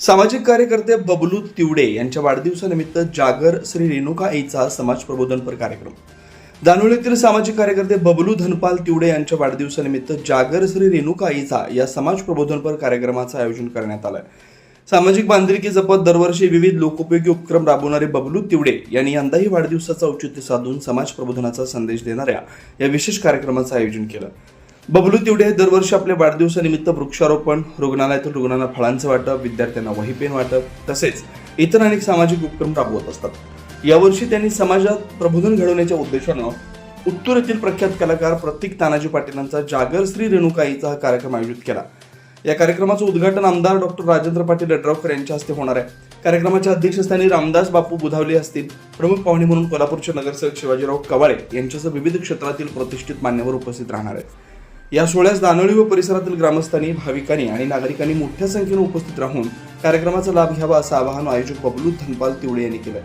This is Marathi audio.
सामाजिक कार्यकर्ते बबलू तिवडे यांच्या वाढदिवसानिमित्त जागर श्री रेणुका आईचा समाज प्रबोधनपर कार्यक्रम. दानोळीतील सामाजिक कार्यकर्ते बबलू धनपाल तिवडे यांच्या वाढदिवसानिमित्त जागर श्री रेणुका आईचा या समाज प्रबोधनपर कार्यक्रमाचं आयोजन करण्यात आलं. सामाजिक बांधिलकी जपत दरवर्षी विविध लोकोपयोगी उपक्रम राबवणारे बबलू तिवडे यांनी यंदाही वाढदिवसाचं औचित्य साधून समाज प्रबोधनाचा संदेश देणाऱ्या या विशेष कार्यक्रमाचं आयोजन केलं. बबलू तिवडे हे दरवर्षी आपल्या वाढदिवसानिमित्त वृक्षारोपण, रुग्णालयातील रुग्णांना फळांचं वाटप, विद्यार्थ्यांना वही पेन वाटप तसेच इतर अनेक सामाजिक उपक्रम राबवत असतात. यावर्षी त्यांनी समाजात प्रबोधन घडवण्याच्या उद्देशानं उत्तूर येथील प्रख्यात कलाकार प्रतीक तानाजी पाटीलांचा जागर श्री रेणुका आईचा हा कार्यक्रम आयोजित केला. या कार्यक्रमाचं उद्घाटन आमदार डॉक्टर राजेंद्र पाटील यड्रावकर यांच्या हस्ते होणार आहे. कार्यक्रमाच्या अध्यक्षस्थानी रामदास बापू बुधावले असतील. प्रमुख पाहुणे म्हणून कोल्हापूरचे नगरसेवक शिवाजीराव कवाळे यांच्यासह विविध क्षेत्रातील प्रतिष्ठित मान्यवर उपस्थित राहणार आहेत. या सोहळ्यास दानोळी व परिसरातील ग्रामस्थांनी, भाविकांनी आणि नागरिकांनी मोठ्या संख्येने उपस्थित राहून कार्यक्रमाचा लाभ घ्यावा असं आवाहन आयोजक बबलू धनपाल तिवडे यांनी केलं.